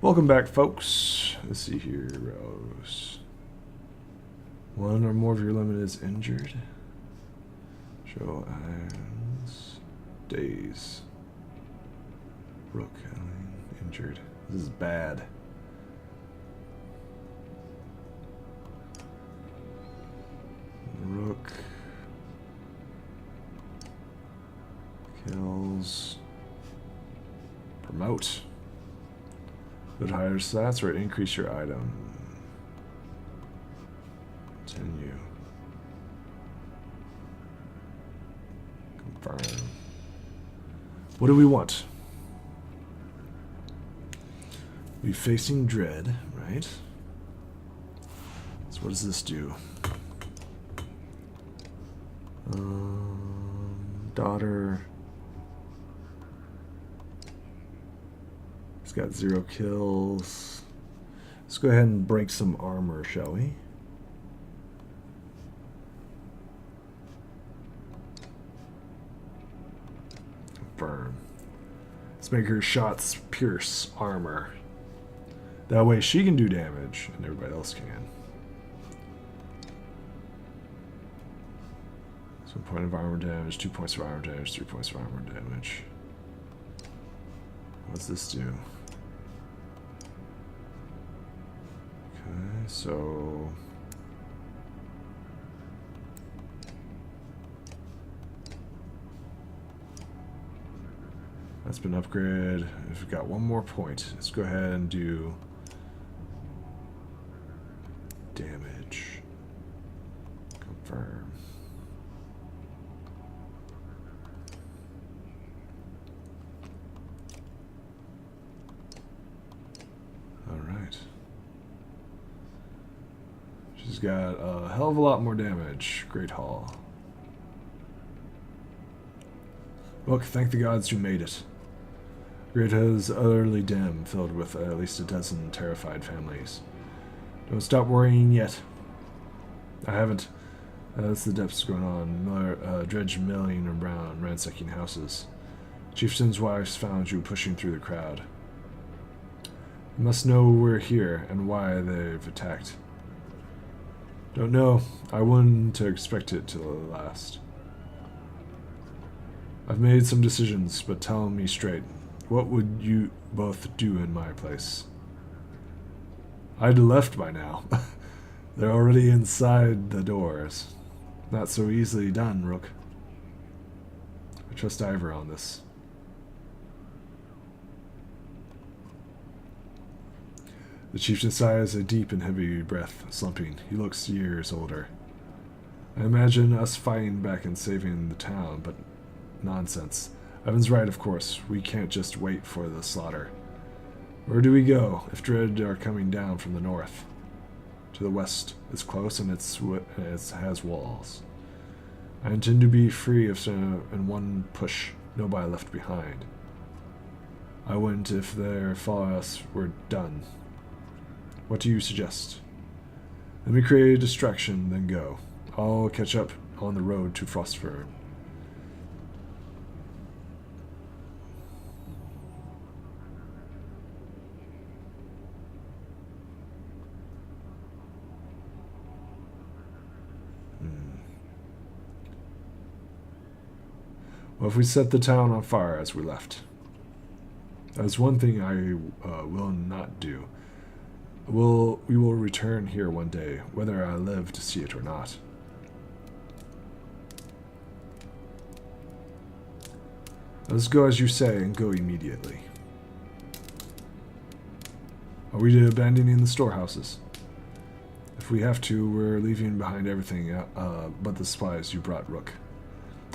Welcome back, folks. Let's see here, Rose. One or more of your limit is injured. Show eyes. Days. Rook, injured. This is bad. Rook. Kills. Promote. Put higher stats or increase your item. Continue. Confirm. What do we want? We facing Dredge, right? So what does this do? Daughter. He's got 0 kills. Let's go ahead and break some armor, shall we? Confirm. Let's make her shots pierce armor. That way she can do damage and everybody else can. So 1 point of armor damage, 2 points of armor damage, 3 points of armor damage. What's this do? Okay, so that's been upgraded. If we've got 1 more point, let's go ahead and do damage. Confirm. Alright. She's got a hell of a lot more damage. Great Hall. Look, thank the gods who made it. Great is utterly dim, filled with at least a dozen terrified families. Don't stop worrying yet. I haven't. That's the depths going on. Dredge milling around, ransacking houses. Chieftain's wives found you pushing through the crowd. You must know we're here and why they've attacked. Don't know. I wouldn't expect it to last. I've made some decisions, but tell me straight. What would you both do in my place? I'd left by now. They're already inside the doors. Not so easily done, Rook. I trust Ivor on this. The chieftain sighs a deep and heavy breath, slumping. He looks years older. I imagine us fighting back and saving the town, but nonsense. Evan's right, of course. We can't just wait for the slaughter. Where do we go if Dredge are coming down from the north? To the west. It's close and it has walls. I intend to be free if in one push, nobody left behind. I wouldn't if they follow us, we're done. What do you suggest? Let me create a distraction, then go. I'll catch up on the road to Frostfern. Well, if we set the town on fire as we left. That's one thing I will not do. We will return here one day, whether I live to see it or not. Let's go as you say and go immediately. Are we abandoning the storehouses? If we have to, we're leaving behind everything but the supplies you brought, Rook.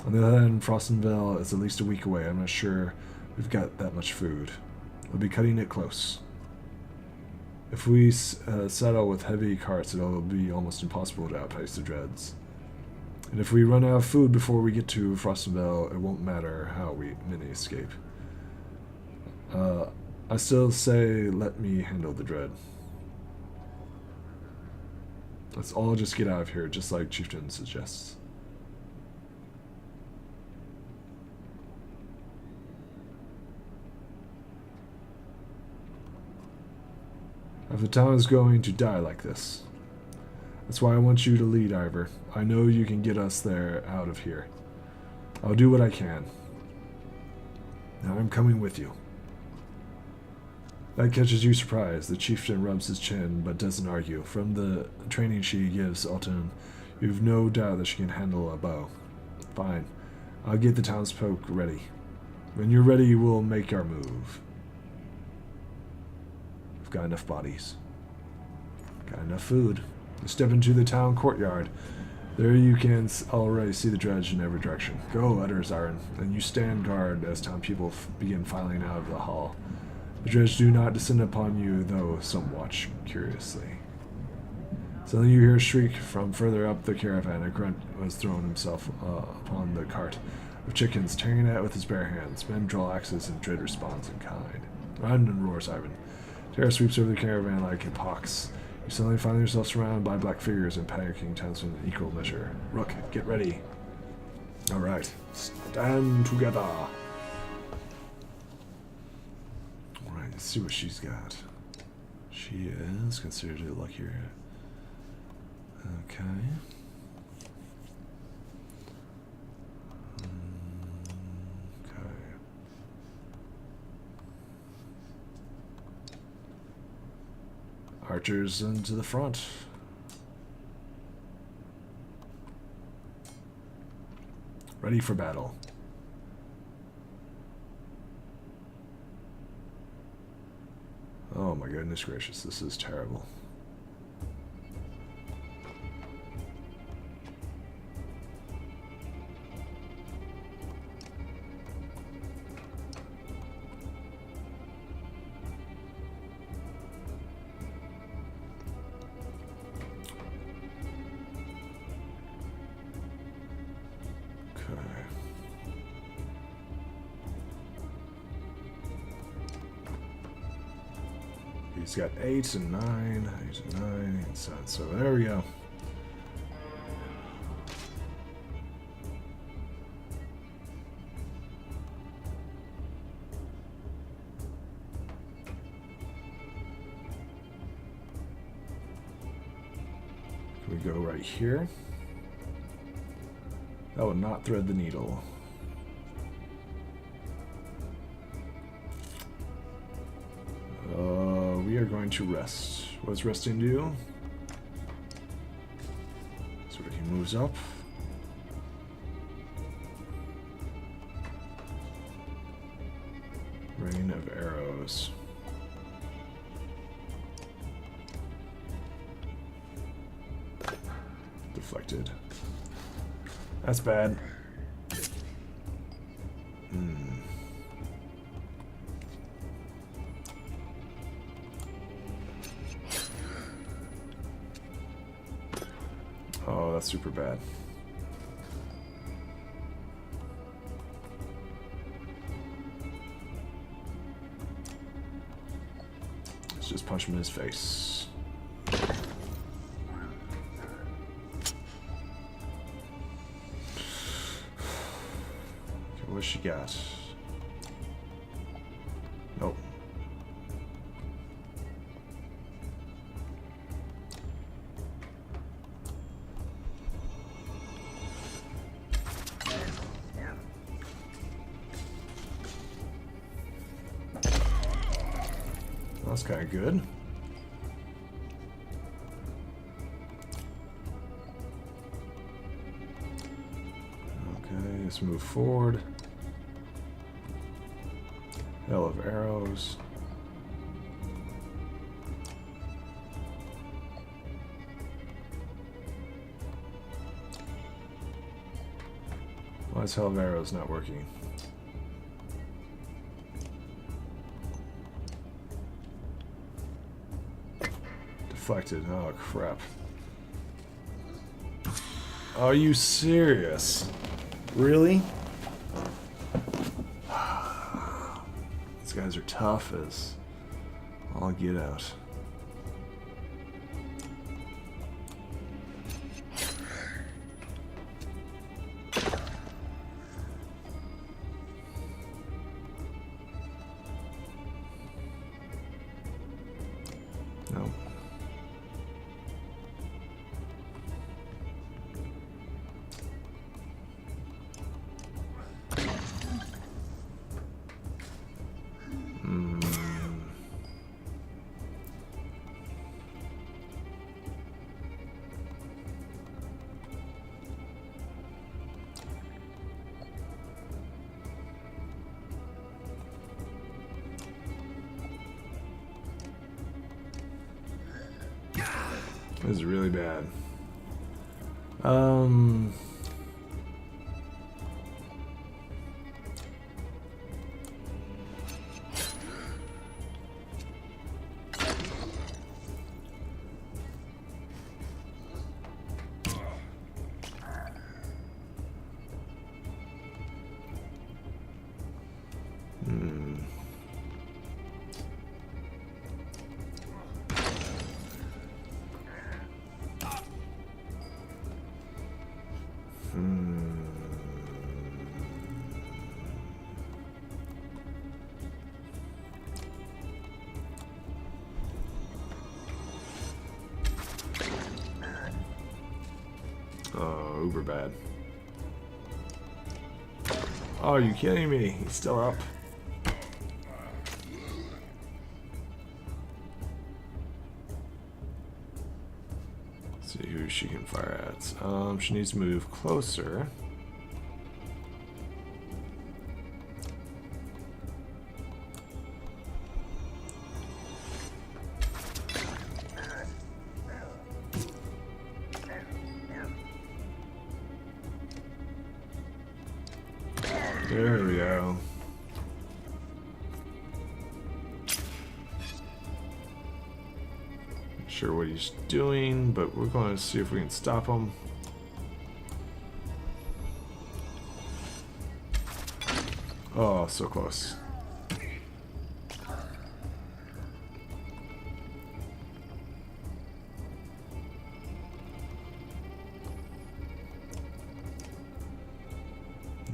On the other hand, Frostonville is at least a week away. I'm not sure we've got that much food. We'll be cutting it close. If we settle with heavy carts, it'll be almost impossible to outpace the Dreads. And if we run out of food before we get to Frostonville, it won't matter how many escape. I still say let me handle the Dread. Let's all just get out of here, just like Chieftain suggests. If the town is going to die like this. That's why I want you to lead, Ivor. I know you can get us there out of here. I'll do what I can. Now I'm coming with you. That catches you surprised. The chieftain rubs his chin, but doesn't argue. From the training she gives Alton, you've no doubt that she can handle a bow. Fine. I'll get the townsfolk ready. When you're ready, we'll make our move. We've got enough bodies. Got enough food. You step into the town courtyard. There you can already see the dredge in every direction. Go, utters Aaron, and you stand guard as town people begin filing out of the hall. The dredge do not descend upon you, though some watch curiously. Suddenly you hear a shriek from further up the caravan. A grunt was thrown himself upon the cart of chickens, tearing at it with his bare hands. Men draw axes, and Dredge responds in kind. Run, roars Ivan. Terror sweeps over the caravan like a pox. You suddenly find yourself surrounded by black figures and panicking townsmen in equal measure. Rook, get ready. Alright, stand together. Alright, let's see what she's got. She is considered a luckier. Okay. Okay. Archers into the front. Ready for battle. Oh my goodness gracious, this is terrible. He's got 8 and 9, 8 and 9, and 7. So there we go. Can we go right here? That would not thread the needle. We are going to rest. What does resting do? So he moves up. Rain of arrows. Deflected. That's bad. Oh, that's super bad. Let's just punch him in his face. Okay, what's she got? Nope. That's kind of good. Okay, let's move forward. Hell of arrows. Why is Hell of Arrows not working? Deflected. Oh, crap. Are you serious? Really? These guys are tough as all get out. No. This is really bad. Oh, uber bad. Oh, are you kidding me? He's still up. Let's see who she can fire at. She needs to move closer. There we go. Not sure what he's doing, but we're going to see if we can stop him. Oh, so close.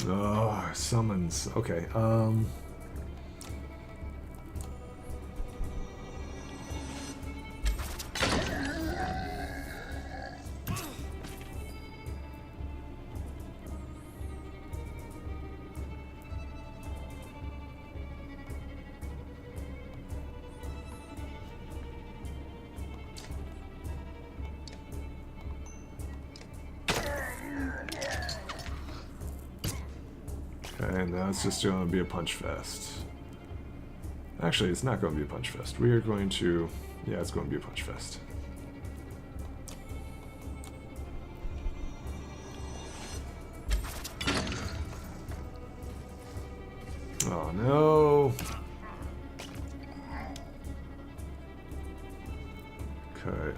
Oh, summons. Okay, and now it's just going to be a punch fest. Actually, it's not going to be a punch fest. We are going to... Yeah, it's going to be a punch fest. Oh, no. Okay,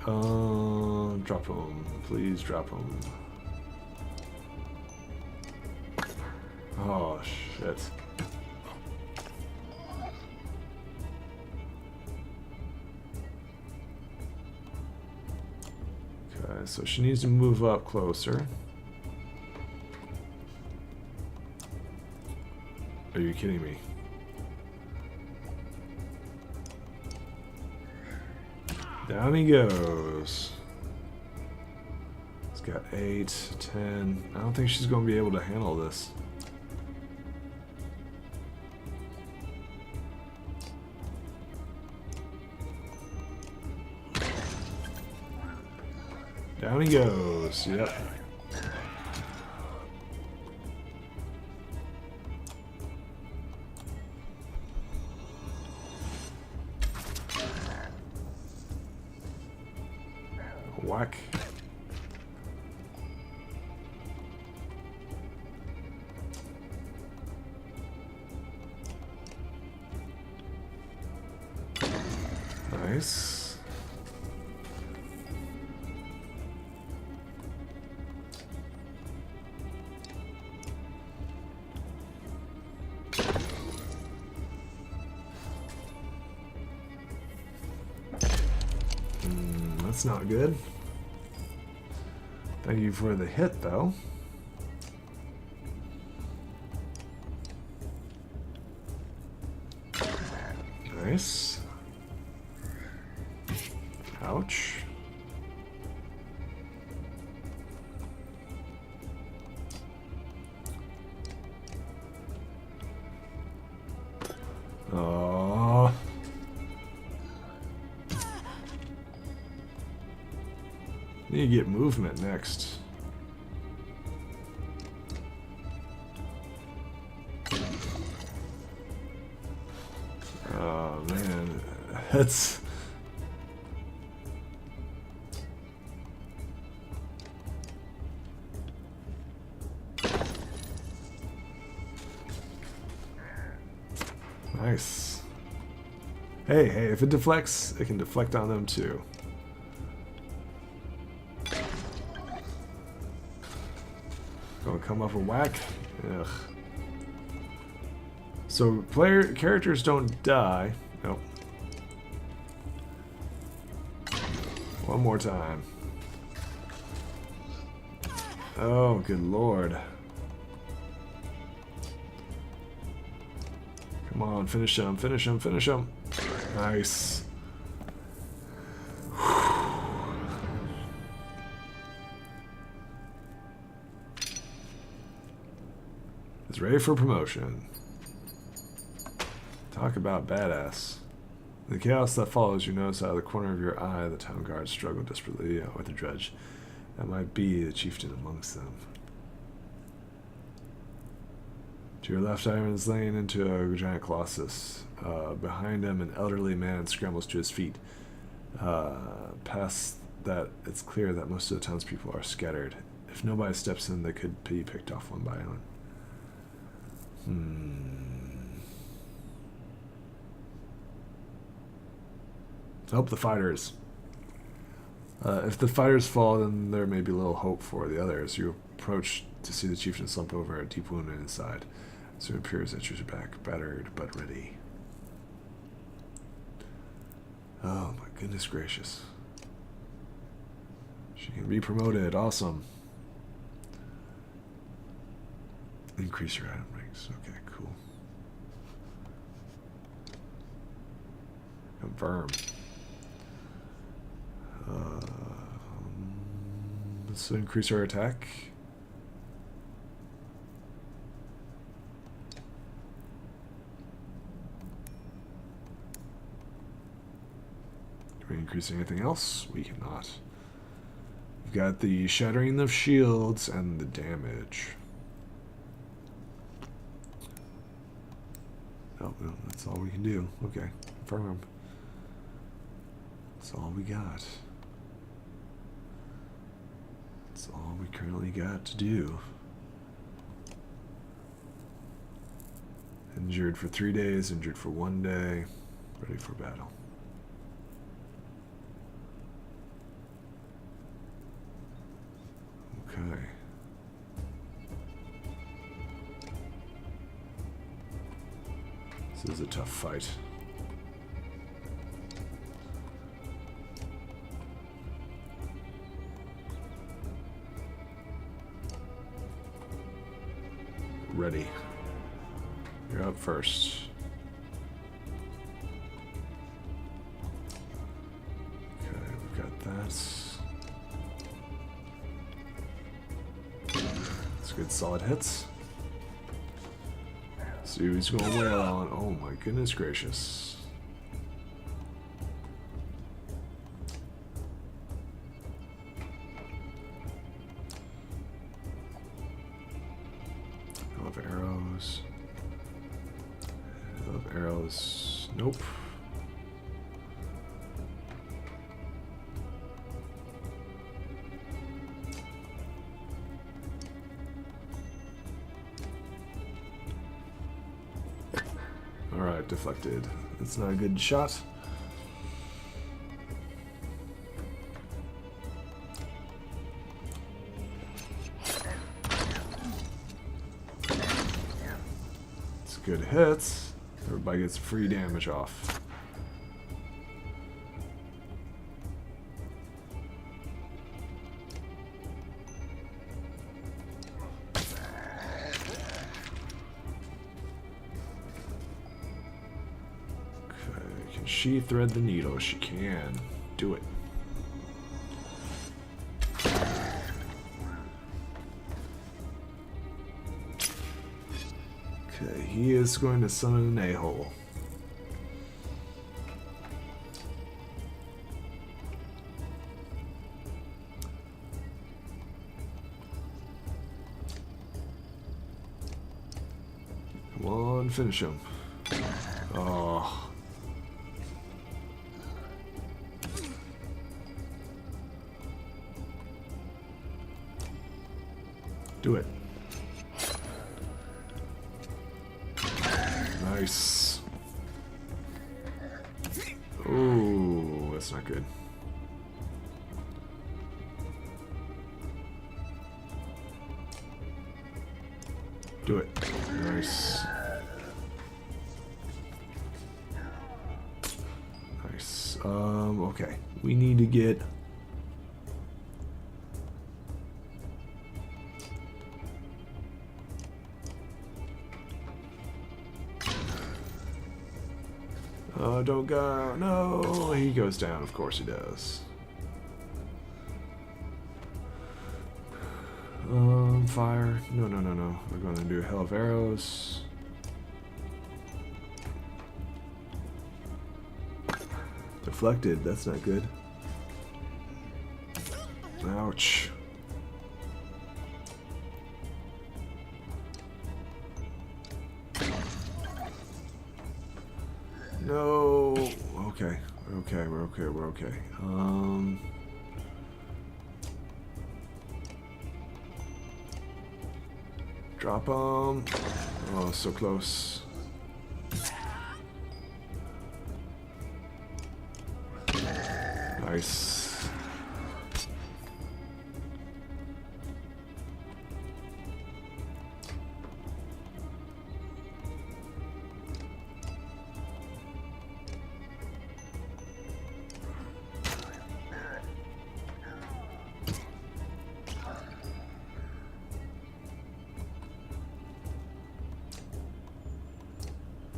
drop him. Please drop him. Oh, shit. Okay, so she needs to move up closer. Are you kidding me? Down he goes. He's got 8, 10. I don't think she's going to be able to handle this. Down he goes. Yep. Whack. Nice. That's not good. Thank you for the hit, though. Nice. Ouch. Oh. Need to get movement next. Oh man, that's... Nice. Hey, if it deflects, it can deflect on them too. Gonna come up and whack. Ugh. So characters don't die. Nope. One more time. Oh, good lord. Come on, finish him, finish him, finish him. Nice. It's ready for promotion. Talk about badass. In the chaos that follows, you notice out of the corner of your eye the town guards struggle desperately with the dredge. That might be the chieftain amongst them. To your left, Iron is laying into a giant colossus. Behind him, an elderly man scrambles to his feet. Past that, it's clear that most of the townspeople are scattered. If nobody steps in, they could be picked off one by one. Help the fighters. If the fighters fall, then there may be little hope for the others. You approach to see the chieftain slump over, a deep wound in his side. So it appears that you're back, battered but ready. Oh my goodness gracious. She can be promoted. Awesome. Increase your item ranks. Okay, cool. Confirm. Let's increase our attack. Can we increase anything else? We cannot. We've got the shattering of shields and the damage. Oh, no, that's all we can do. Okay, confirm. That's all we got. That's all we currently got to do. Injured for 3 days, injured for 1 day, ready for battle. Okay. This is a tough fight. Ready. You're up first. Okay, we've got that. That's good, solid hits. See who's going to wail on. Oh my goodness gracious. I love arrows. I love arrows. Nope. Alright, deflected. That's not a good shot. It's good hits. Everybody gets free damage off. She thread the needle. She can do it. he is going to summon an a-hole. Come on, finish him. Oh. Do it. Nice. Oh, that's not good. Do it. Nice. Nice. Okay. We need to get... Oh, don't go. No, he goes down. Of course he does. Fire. No, no, no, no. We're going to do a hell of arrows. Deflected. That's not good. Ouch. No. Okay. Okay. We're okay. We're okay. Drop them. Oh, so close. Nice.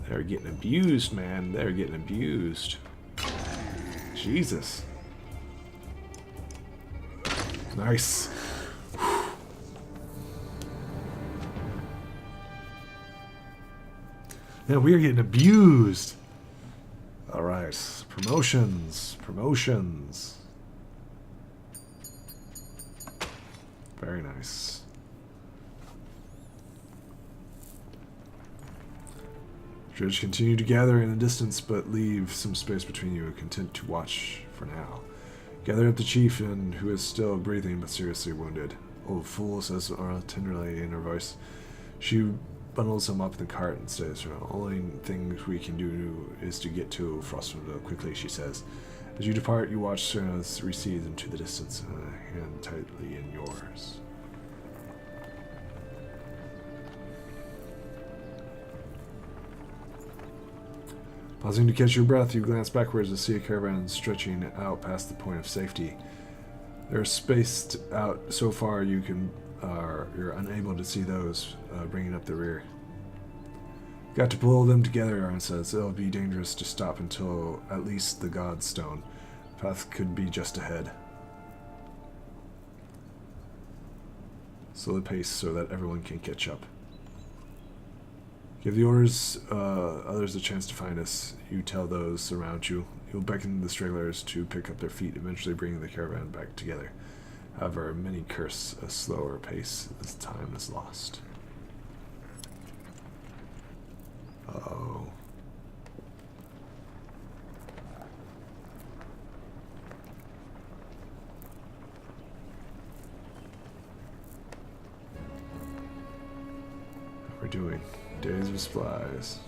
They're getting abused, man. They're getting abused. Jesus. Nice. Man, we are getting abused. All right. Promotions. Promotions. Very nice. Dredge continue to gather in the distance, but leave some space between you, content to watch for now. Gather up the chief, and who is still breathing but seriously wounded. Old fool, says Aura tenderly in her voice. She bundles him up in the cart and says, the only thing we can do is to get to Frostwood quickly, she says. As you depart, you watch Serna's recede into the distance, and a hand tightly in yours. Pausing to catch your breath, you glance backwards to see a caravan stretching out past the point of safety. They're spaced out so far you're unable to see those bringing up the rear. Got to pull them together, Arn says. It'll be dangerous to stop until at least the God's Stone. The path could be just ahead. Slow the pace so that everyone can catch up. Give the others a chance to find us. You tell those around you. You'll beckon the stragglers to pick up their feet, eventually bringing the caravan back together. However, many curse a slower pace as time is lost. Uh-oh. What we're doing? Days of supplies.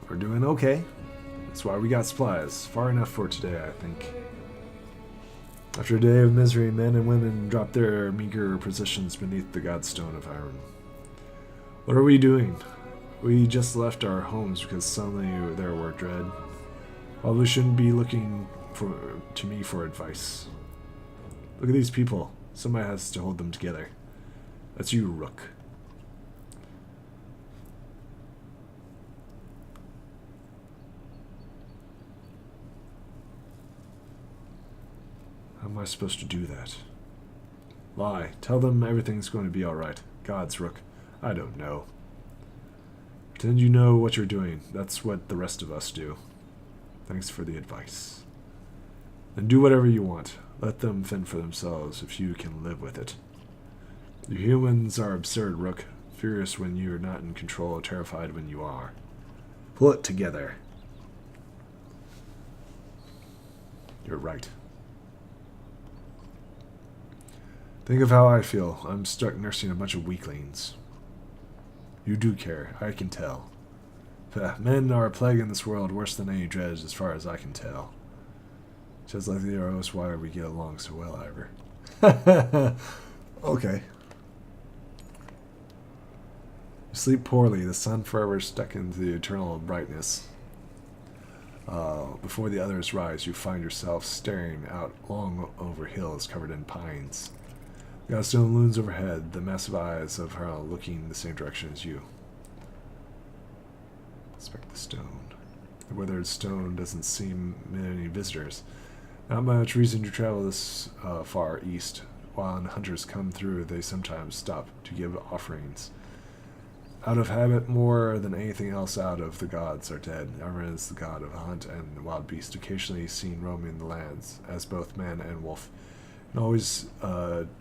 We're doing okay. That's why we got supplies. Far enough for today, I think. After a day of misery, men and women dropped their meager positions beneath the Godstone of Iron. What are we doing? We just left our homes because suddenly there were dread. Well, we shouldn't be looking to me for advice. Look at these people. Somebody has to hold them together. That's you, Rook. How am I supposed to do that? Lie. Tell them everything's going to be alright. Gods, Rook. I don't know. Pretend you know what you're doing. That's what the rest of us do. Thanks for the advice. Then do whatever you want. Let them fend for themselves if you can live with it. You humans are absurd, Rook. Furious when you're not in control, terrified when you are. Pull it together. You're right. Think of how I feel. I'm stuck nursing a bunch of weaklings. You do care, I can tell. Men are a plague in this world, worse than any Dredge, as far as I can tell. Just like the arrows, why we get along so well, Ivor. Okay. You sleep poorly, the sun forever stuck into the eternal brightness. Before the others rise, you find yourself staring out long over hills covered in pines. The godstone looms overhead, the massive eyes of her looking the same direction as you. Inspect the stone. The weathered stone doesn't seem many visitors. Not much reason to travel this far east. While hunters come through, they sometimes stop to give offerings. Out of habit more than anything else out of the gods are dead. Armin is the god of hunt and wild beast, occasionally seen roaming the lands, as both man and wolf, and always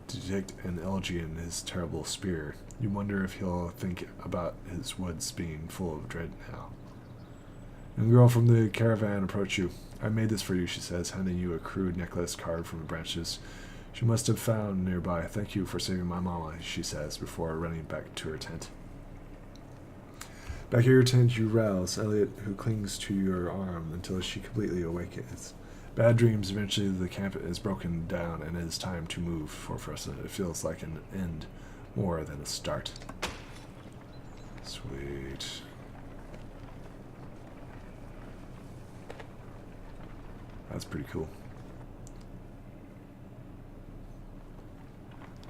detect an elegy in his terrible spear. You wonder if he'll think about his woods being full of dread now. A girl from the caravan approaches you. I made this for you, she says, handing you a crude necklace carved from the branches she must have found nearby. Thank you for saving my mama, she says, before running back to her tent. Back at your tent, you rouse Elliot, who clings to your arm until she completely awakens. Bad dreams. Eventually, the camp is broken down, and it is time to move for Frosta. It feels like an end more than a start. Sweet. That's pretty cool.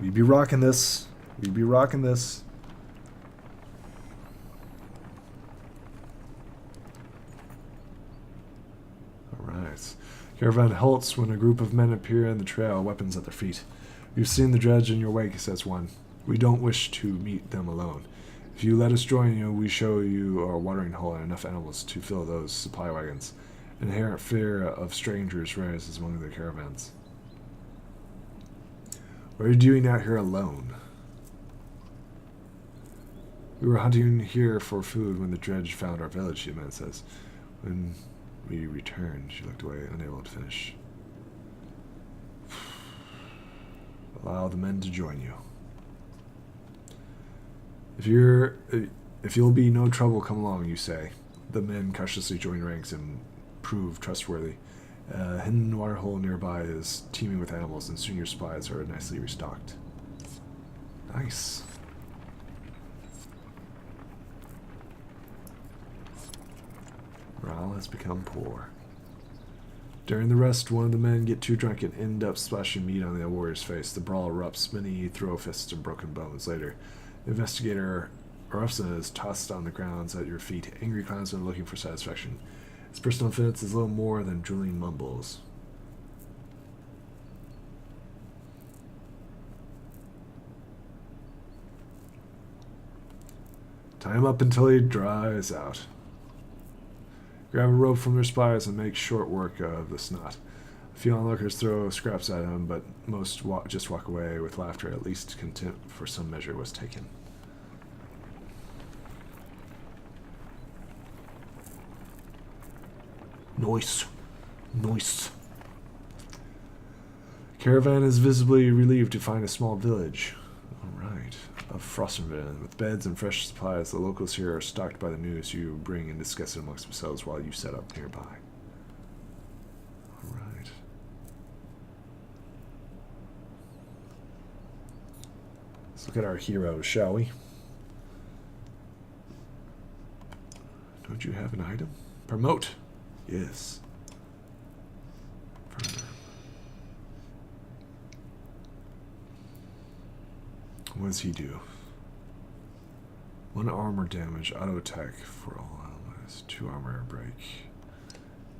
We be rocking this. We be rocking this. Alright. Caravan halts when a group of men appear in the trail, weapons at their feet. You've seen the Dredge in your wake, says one. We don't wish to meet them alone. If you let us join you, we show you a watering hole and enough animals to fill those supply wagons. Inherent fear of strangers rises among the caravans. What are you doing out here alone? We were hunting here for food when the Dredge found our village, the man says. When we returned, she looked away, unable to finish. Allow the men to join you. If you'll be no trouble, come along, you say. The men cautiously join ranks and prove trustworthy. A hidden waterhole nearby is teeming with animals, and soon your supplies are nicely restocked. Nice. Morale has become poor. During the rest, one of the men get too drunk and end up splashing meat on the warrior's face. The brawl erupts. Many throw fists and broken bones. Later, the investigator Orofsson is tossed on the ground at your feet. Angry clansmen looking for satisfaction. His personal offense is little more than drooling mumbles. Tie him up until he dries out. Grab a rope from their spies and make short work of the snot. A few onlookers throw scraps at him, but most just walk away with laughter. At least contempt for some measure was taken. Nice. Nice. Caravan is visibly relieved to find a small village. Alright. Of Frossenville, with beds and fresh supplies. The locals here are stocked by the news you bring and discuss it amongst themselves while you set up nearby. Alright. Let's look at our heroes, shall we? Don't you have an item? Promote! Yes. What does he do? 1 armor damage, auto attack for all allies, 2 armor break.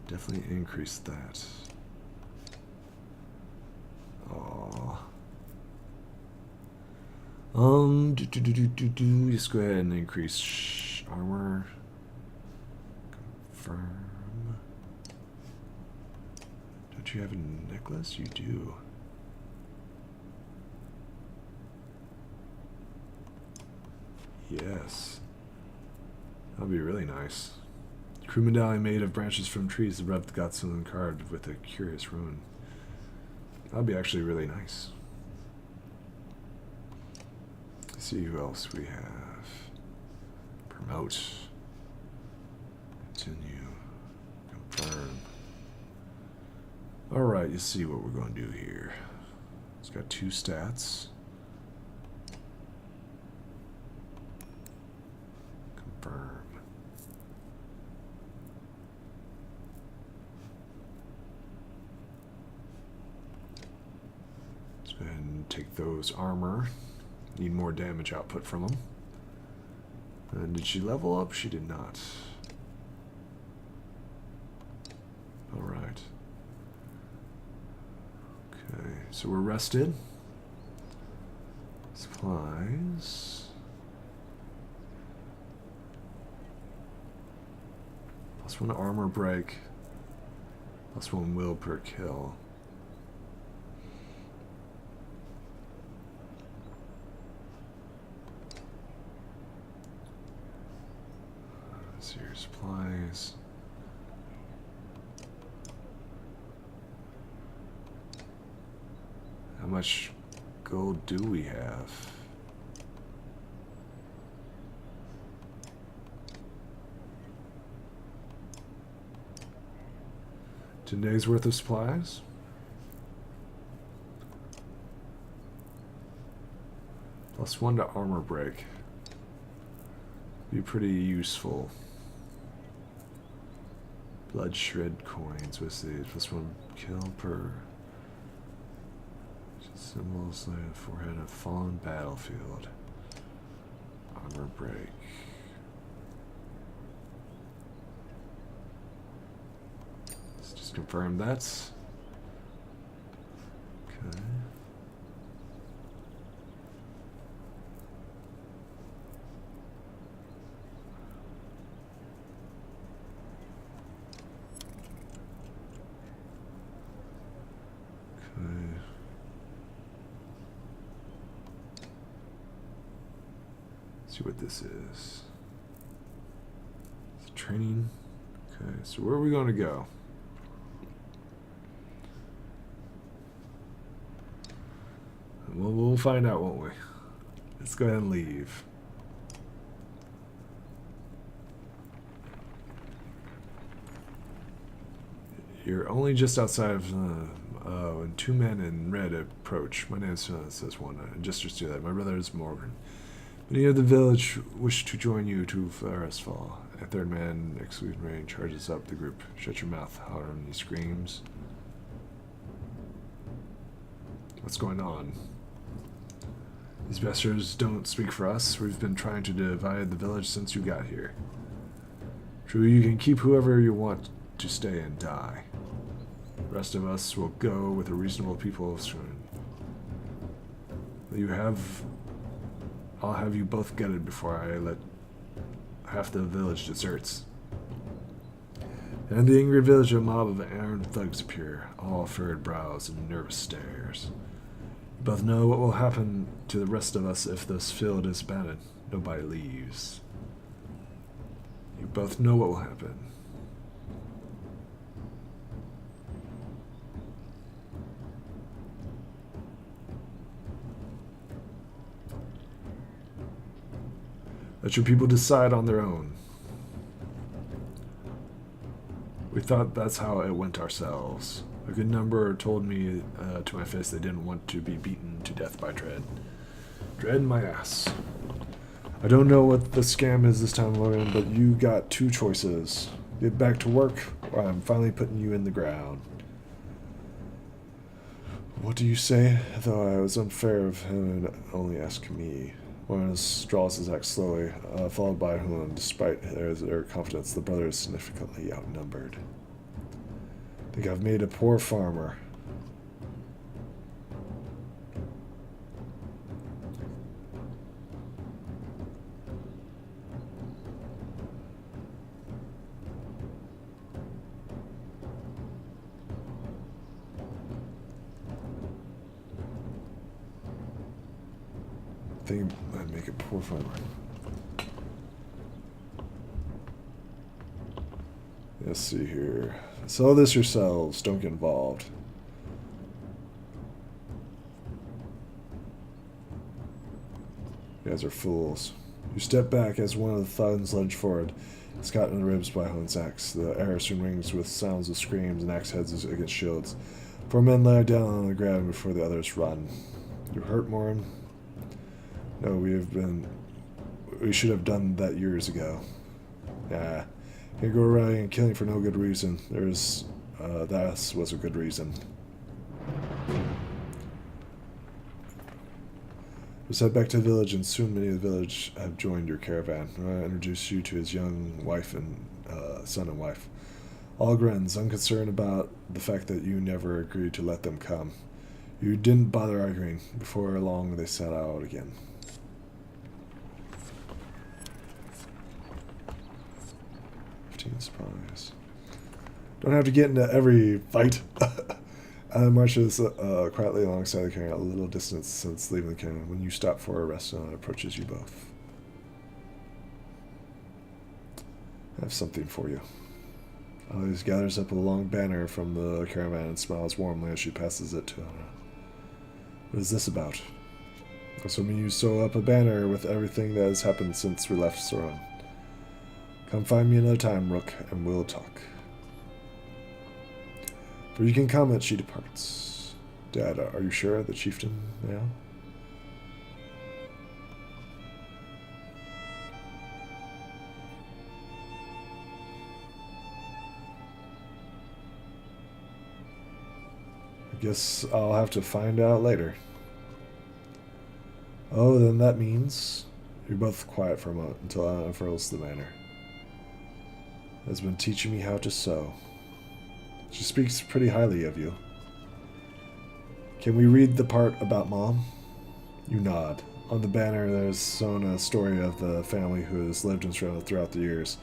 Definitely increase that. Aww. Just go ahead and increase armor. Confirm. Don't you have a necklace? You do. Yes. That'll be really nice. Crew medallion made of branches from trees, the rubbed Gotsun carved with a curious rune. That'll be actually really nice. Let's see who else we have. Promote. Continue. Confirm. Alright, you see what we're going to do here. It's got 2 stats. Confirm. Let's go ahead and take those armor. Need more damage output from them. And did she level up? She did not. Alright. Okay, so we're rested. Supplies. +1 armor break. +1 will per kill. Let's see your supplies. How much gold do we have? Today's worth of supplies. +1 to armor break. Be pretty useful. Blood shred coins. What's the +1 kill per? Symbols like the forehead of fallen battlefield. Armor break. Let's just confirm that's okay. See what this is. It's training. Okay, so where are we going to go? Well, we'll find out, won't we? Let's go ahead and leave. You're only just outside of when 2 men in red approach. My name says one. Just do that. My brother is Morgan. Many of the village wish to join you to Farisfall. A 3rd man, excluding rain, charges up the group. Shut your mouth, Harun, he screams. What's going on? These bastards don't speak for us. We've been trying to divide the village since you got here. True, you can keep whoever you want to stay and die. The rest of us will go with a reasonable people soon. I'll have you both gutted before I let half the village deserts. And the angry village, a mob of armed thugs appear, all furrowed brows and nervous stares. You both know what will happen to the rest of us if this field is abandoned. Nobody leaves. You both know what will happen. Let your people decide on their own. We thought that's how it went ourselves. A good number told me to my face they didn't want to be beaten to death by Dredge. Dredge my ass. I don't know what the scam is this time, Logan, but you got 2 choices. Get back to work, or I'm finally putting you in the ground. What do you say? Though I was unfair of him and only asked me. One draws his axe slowly, followed by whom, despite their confidence, the brothers significantly outnumbered. I think I've made a poor farmer. think I'd make it poor fun. Let's see here. Sell this yourselves. Don't get involved. You guys are fools. You step back as one of the thugs lunge forward. It's caught in the ribs by Hone's axe. The air soon rings with sounds of screams and axe heads against shields. 4 men lie down on the ground before the others run. You hurt, Morin? No, we should have done that years ago. Nah. Can't go around and killing for no good reason. That was a good reason. Let's head back to the village, and soon many of the village have joined your caravan. I introduce you to his young wife and son and wife. All grins, unconcerned about the fact that you never agreed to let them come. You didn't bother arguing. Before long, they set out again. Spies. Don't have to get into every fight. Adam marches quietly alongside the caravan, a little distance since leaving the caravan. When you stop for a rest, it approaches you both. I have something for you. Alice gathers up a long banner from the caravan and smiles warmly as she passes it to Anna. What is this about? Assuming you sew up a banner with everything that has happened since we left Sauron. Come find me another time, Rook, and we'll talk. For you can comment, she departs. Dad, are you sure the chieftain now? I guess I'll have to find out later. Oh, then that means you're both quiet for a moment until Anna unfurls the banner. Has been teaching me how to sew. She speaks pretty highly of you. Can we read the part about Mom? You nod. On the banner there's sewn a story of the family who has lived and surrounded throughout the years,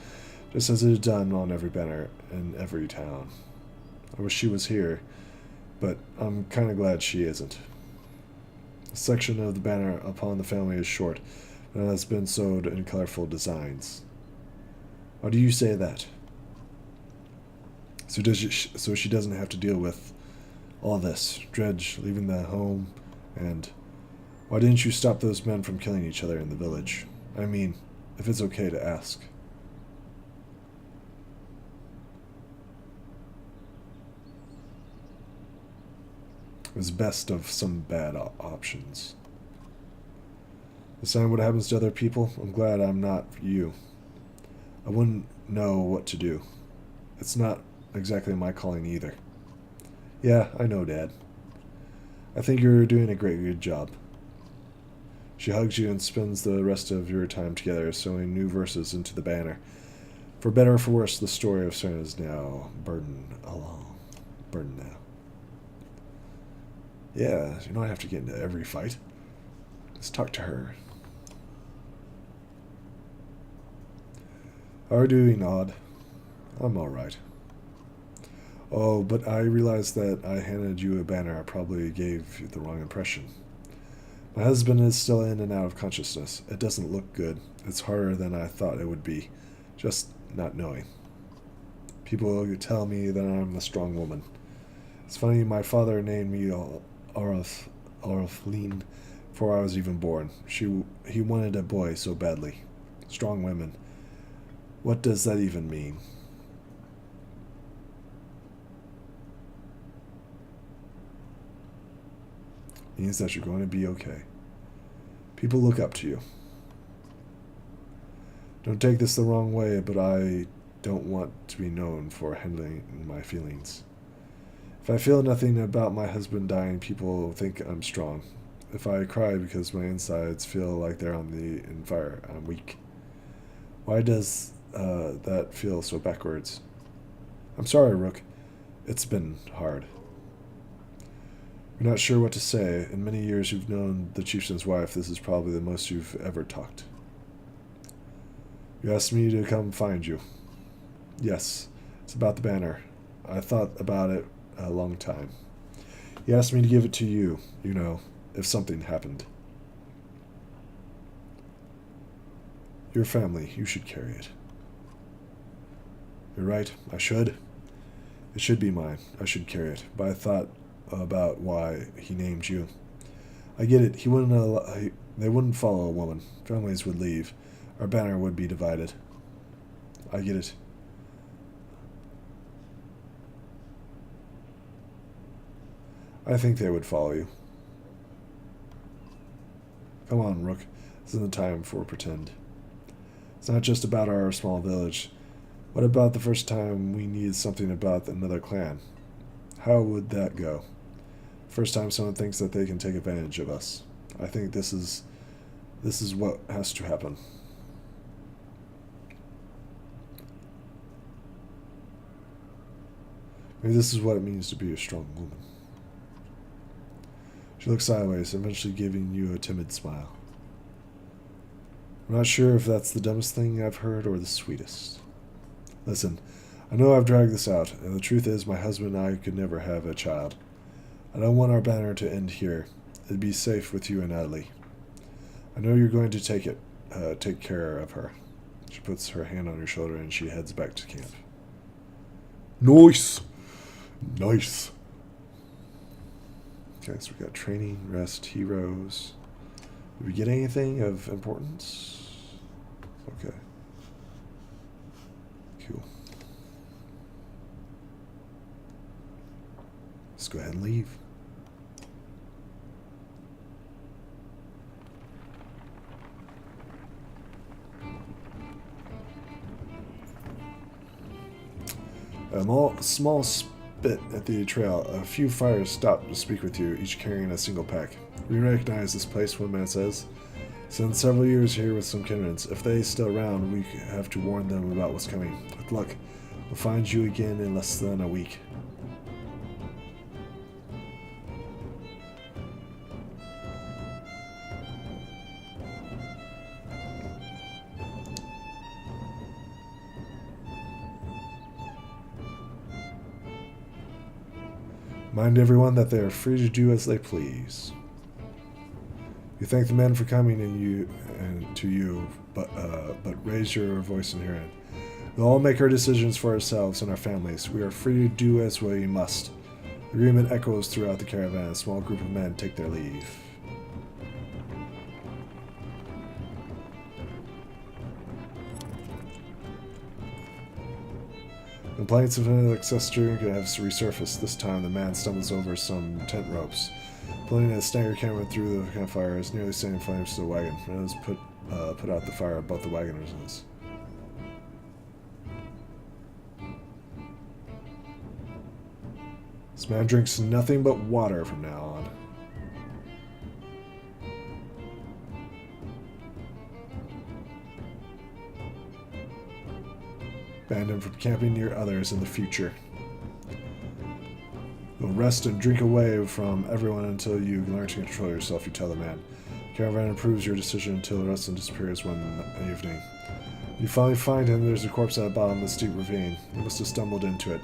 just as it is done on every banner in every town. I wish she was here, but I'm kind of glad she isn't. A section of the banner upon the family is short, but it has been sewed in colorful designs. Why do you say that? So she doesn't have to deal with all this. Dredge, leaving the home, and why didn't you stop those men from killing each other in the village? I mean, if it's okay to ask. It was best of some bad options. The sign what happens to other people, I'm glad I'm not you. I wouldn't know what to do. It's not exactly my calling either. Yeah, I know, Dad. I think you're doing a good job. She hugs you and spends the rest of your time together, sewing new verses into the banner. For better or for worse, the story of Sauron is now burdened now. Yeah, you don't have to get into every fight. Let's talk to her. How are you doing, Odd? I'm alright. Oh, but I realized that I handed you a banner. I probably gave you the wrong impression. My husband is still in and out of consciousness. It doesn't look good. It's harder than I thought it would be. Just not knowing. People tell me that I'm a strong woman. It's funny, my father named me Oriflin before I was even born. He wanted a boy so badly. Strong women. What does that even mean? It means that you're going to be okay. People look up to you. Don't take this the wrong way, but I don't want to be known for handling my feelings. If I feel nothing about my husband dying, people think I'm strong. If I cry because my insides feel like they're on the fire, I'm weak. Why does that feel so backwards? I'm sorry, Rook. It's been hard. You're not sure what to say. In many years you've known the chieftain's wife, this is probably the most you've ever talked. You asked me to come find you. Yes, it's about the banner. I thought about it a long time. He asked me to give it to you, if something happened. Your family, you should carry it. You're right, I should. It should be mine. I should carry it. But I thought about why he named you. I get it. They wouldn't follow a woman. Families would leave. Our banner would be divided. I get it. I think they would follow you. Come on, Rook. This isn't the time for pretend. It's not just about our small village. What about the first time we needed something about another clan? How would that go? First time someone thinks that they can take advantage of us. I think this is what has to happen. Maybe this is what it means to be a strong woman. She looks sideways, eventually giving you a timid smile. I'm not sure if that's the dumbest thing I've heard or the sweetest. Listen, I know I've dragged this out, and the truth is my husband and I could never have a child. I don't want our banner to end here. It'd be safe with you and Natalie. I know you're going to take care of her. She puts her hand on your shoulder and she heads back to camp. Nice! Nice! Okay, so we got training, rest, heroes. Did we get anything of importance? Okay. Cool. Let's go ahead and leave. A small spit at the trail. A few fires stop to speak with you, each carrying a single pack. We recognize this place, one man says. Spent several years here with some kindreds. If they still around, we have to warn them about what's coming. With luck, we'll find you again in less than a week. Mind everyone that they are free to do as they please. You thank the men for coming to you, but raise your voice and hear it. We'll all make our decisions for ourselves and our families. We are free to do as we must. Agreement echoes throughout the caravan. A small group of men take their leave. Complaints of an ancestor have resurfaced. This time, the man stumbles over some tent ropes. Pulling a stagger camera through the campfire is nearly setting flames to the wagon. It has put out the fire of both the wagoners. This man drinks nothing but water from now on. Banned him from camping near others in the future. You'll rest and drink away from everyone until you learn to control yourself, you tell the man. Caravan approves your decision until the rest disappears one evening. You finally find him. There's a corpse at the bottom of a steep ravine. He must have stumbled into it.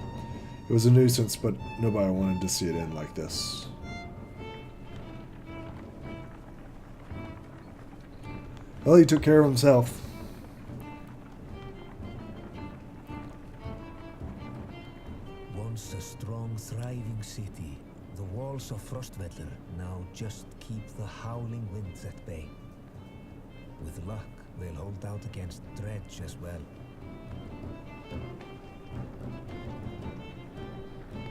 It was a nuisance, but nobody wanted to see it end like this. Well, he took care of himself. Once a strong, thriving city, the walls of Frostvellir now just keep the howling winds at bay. With luck, they'll hold out against Dredge as well.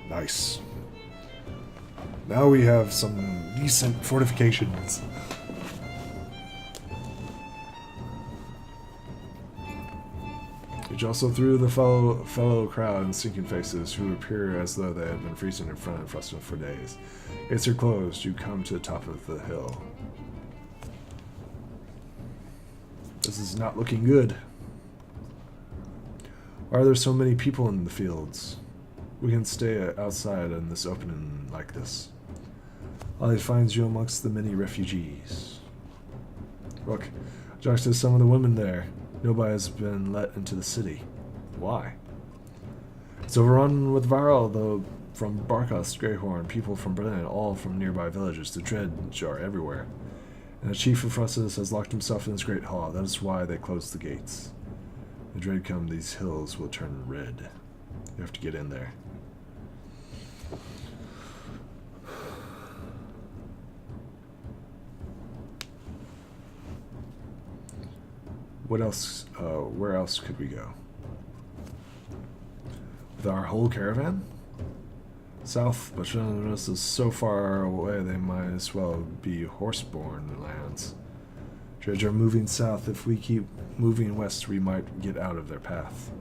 Nice. Now we have some decent fortifications. Which also threw the fellow crowd in sinking faces, who appear as though they had been freezing in front of Frostvellir for days. Gates are closed. You come to the top of the hill. This is not looking good. Why are there so many people in the fields? We can stay outside in this opening like this. Ollie finds you amongst the many refugees. Look, Jock says some of the women there. Nobody has been let into the city. Why? It's overrun with Varl, though, from Barkos, Greyhorn, people from Berlin, all from nearby villages. The Dredge are everywhere. And the chief of Russes has locked himself in his great hall. That is why they closed the gates. The dread come, these hills will turn red. You have to get in there. What else? Where else could we go? With our whole caravan? South, but this is so far away they might as well be horse-borne lands. Dredge are moving south. If we keep moving west, we might get out of their path.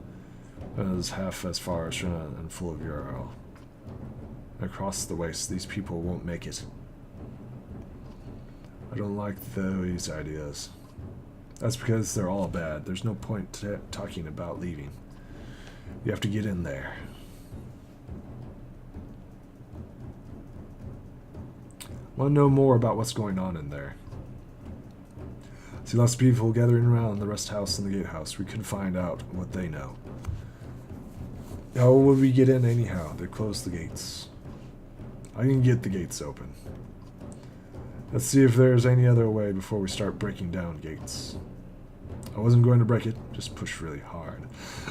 That is half as far as Shana and full of Ural. Across the waste, these people won't make it. I don't like those ideas. That's because they're all bad. There's no point talking about leaving. You have to get in there. Want to know more about what's going on in there. See lots of people gathering around the rest house and the gatehouse. We could find out what they know. How would we get in anyhow? They closed the gates. I can get the gates open. Let's see if there's any other way before we start breaking down gates. I wasn't going to break it, just push really hard.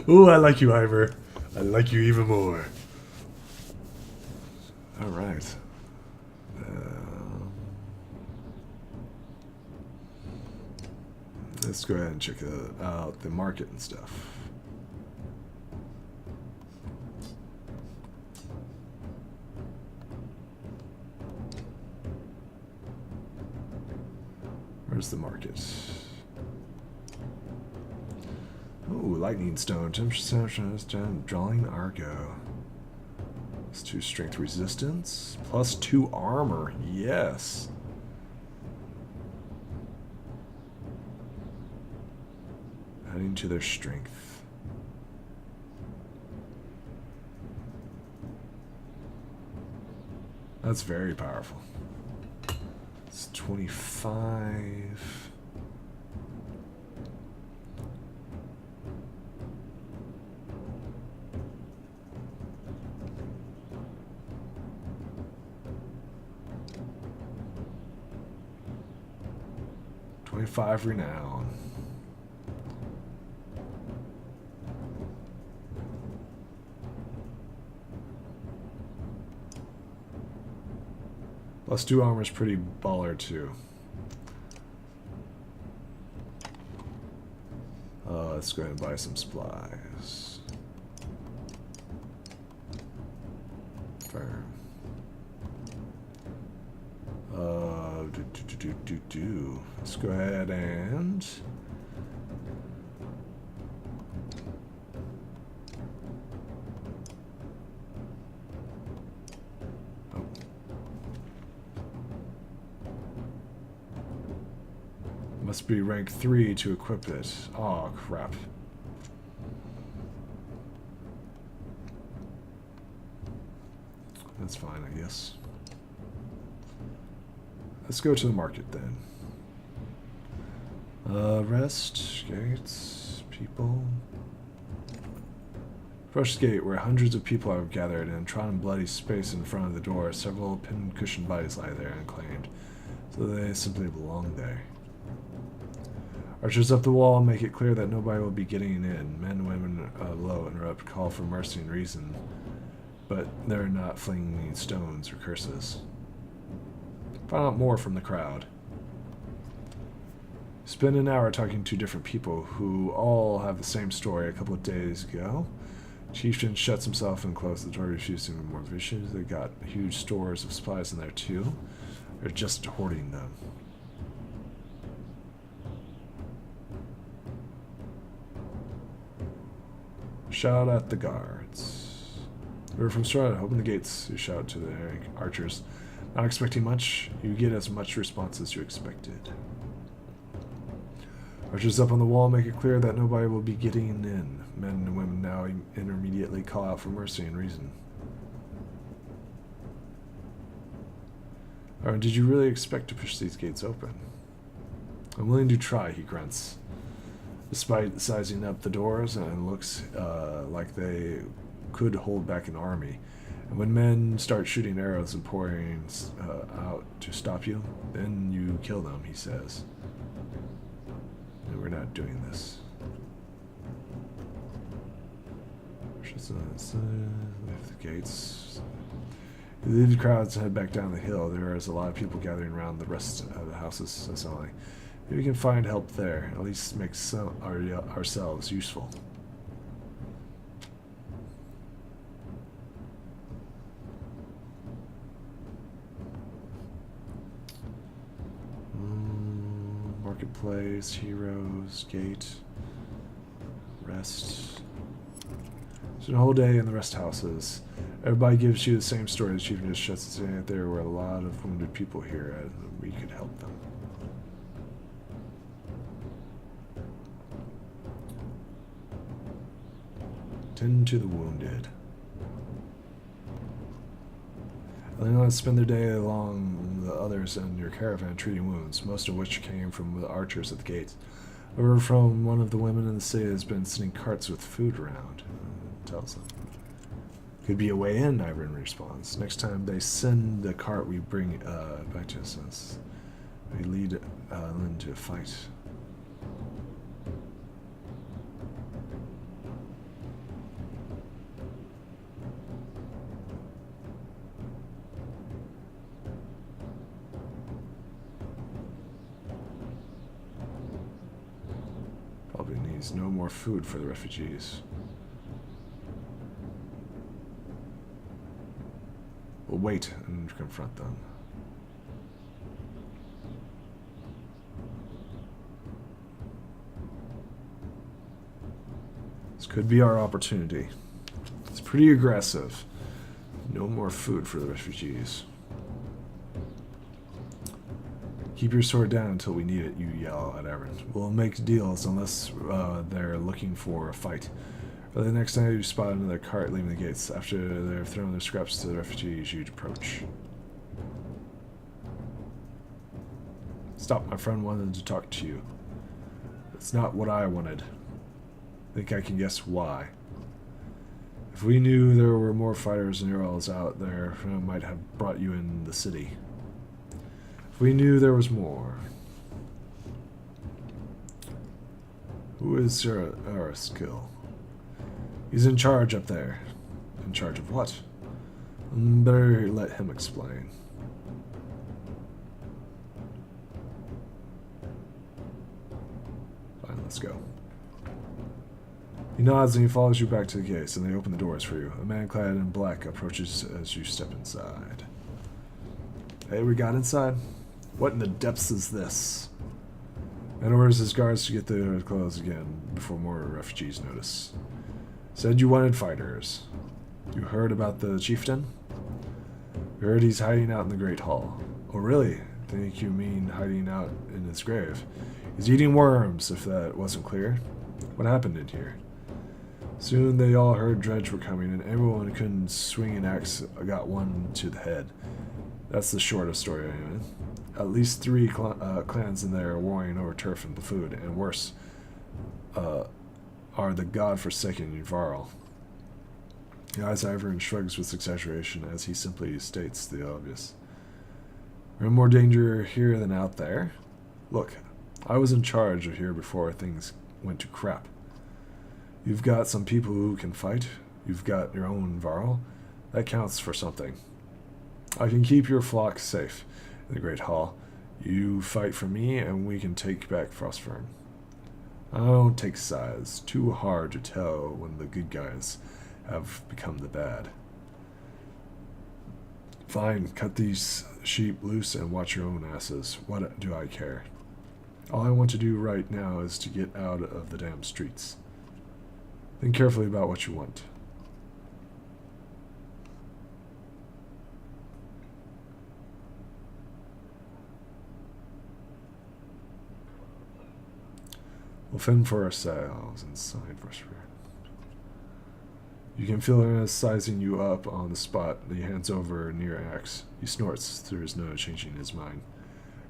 Ooh, I like you, Ivor. I like you even more. Alright. Let's go ahead and check out the market and stuff. Where's the market? Ooh, lightning stone. 10% drawing Argo. Plus 2 strength resistance. Plus 2 armor. Yes. Adding to their strength. That's very powerful. It's 25. .25 renown. Plus 2 armor is pretty baller too. Let's go ahead and buy some supplies. Fair. Let's go ahead and must be rank 3 to equip it. Oh crap. That's fine, I guess. Let's go to the market then. Rest, gates, people. Fresh gate, where hundreds of people have gathered in trodden bloody space in front of the door. Several pin-cushioned bodies lie there unclaimed, so they simply belong there. Archers up the wall make it clear that nobody will be getting in. Men, women, low interrupt, call for mercy and reason, but they're not flinging stones or curses. Find out more from the crowd. Spend an hour talking to different people who all have the same story. A couple of days ago, Chieftain shuts himself and closes the door, refusing more visions. They got huge stores of supplies in there too. They're just hoarding them. Shout at the guards. We were from Strata, open the gates. You shout to the archers. Not expecting much, you get as much response as you expected. Archers up on the wall make it clear that nobody will be getting in. Men and women now intermediately call out for mercy and reason. Did you really expect to push these gates open? I'm willing to try, he grunts. Despite sizing up the doors, and looks like they could hold back an army. And when men start shooting arrows and pouring out to stop you, then you kill them, he says. And we're not doing this. Leave the gates. You leave the crowds and head back down the hill. There is a lot of people gathering around the rest of the houses, says Ollie. Maybe we can find help there. At least make ourselves useful. Marketplace, heroes, gate, rest. So a whole day in the rest houses. Everybody gives you the same story. The chief just shuts his hand. There were a lot of wounded people here, and we could help them. Tend to the wounded. And they want to spend their day along the others in your caravan treating wounds, most of which came from the archers at the gates. Or from one of the women in the city has been sending carts with food around. Tells them. Could be a way in, Ivan responds. Next time they send the cart, we bring back to us. We lead Lynn to a fight. Probably needs no more food for the refugees. We'll wait and confront them. This could be our opportunity. It's pretty aggressive. No more food for the refugees. Keep your sword down until we need it, you yell at Aaron. We'll make deals unless they're looking for a fight. But the next time you spot another cart leaving the gates, after they've thrown their scraps to the refugees, you'd approach. Stop, my friend wanted to talk to you. It's not what I wanted. Think I can guess why. If we knew there were more fighters and Urals out there, I might have brought you in the city. If we knew there was more. Who is our skill? He's in charge up there. In charge of what? Better let him explain. Fine, let's go. He nods and he follows you back to the gates, and they open the doors for you. A man clad in black approaches as you step inside. Hey, we got inside? What in the depths is this? And orders his guards to get their clothes again before more refugees notice. Said you wanted fighters. You heard about the chieftain? You heard he's hiding out in the Great Hall. Oh, really? Think you mean hiding out in his grave? He's eating worms, if that wasn't clear. What happened in here? Soon they all heard Dredge were coming, and everyone who couldn't swing an axe got one to the head. That's the shortest story, anyway. At least 3 clans in there are warring over turf and food, and worse, are the god-forsaken Varl. He eyes Ivor and shrugs with exaggeration as he simply states the obvious. We're in more danger here than out there? Look, I was in charge of here before things went to crap. You've got some people who can fight. You've got your own Varl. That counts for something. I can keep your flock safe in the Great Hall. You fight for me and we can take back Frostfern. I don't take sides. Too hard to tell when the good guys have become the bad. Fine, cut these sheep loose and watch your own asses. What do I care? All I want to do right now is to get out of the damn streets. Think carefully about what you want. We'll fend for ourselves inside Frostfern. You can feel him sizing you up on the spot. He hands over a near axe. He snorts through his nose, changing his mind.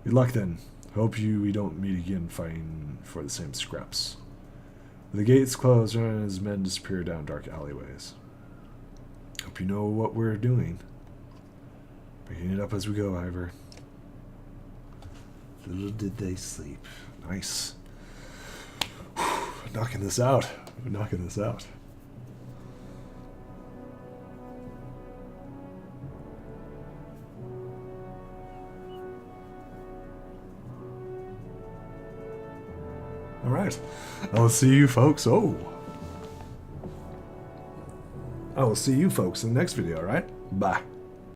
Good luck then. Hope we don't meet again fighting for the same scraps. The gates close and his men disappear down dark alleyways. Hope you know what we're doing. Bringing it up as we go, Ivor. Little did they sleep. Nice. Knocking this out. We're knocking this out. Alright. I'll see you folks. I will see you folks in the next video, alright? Bye.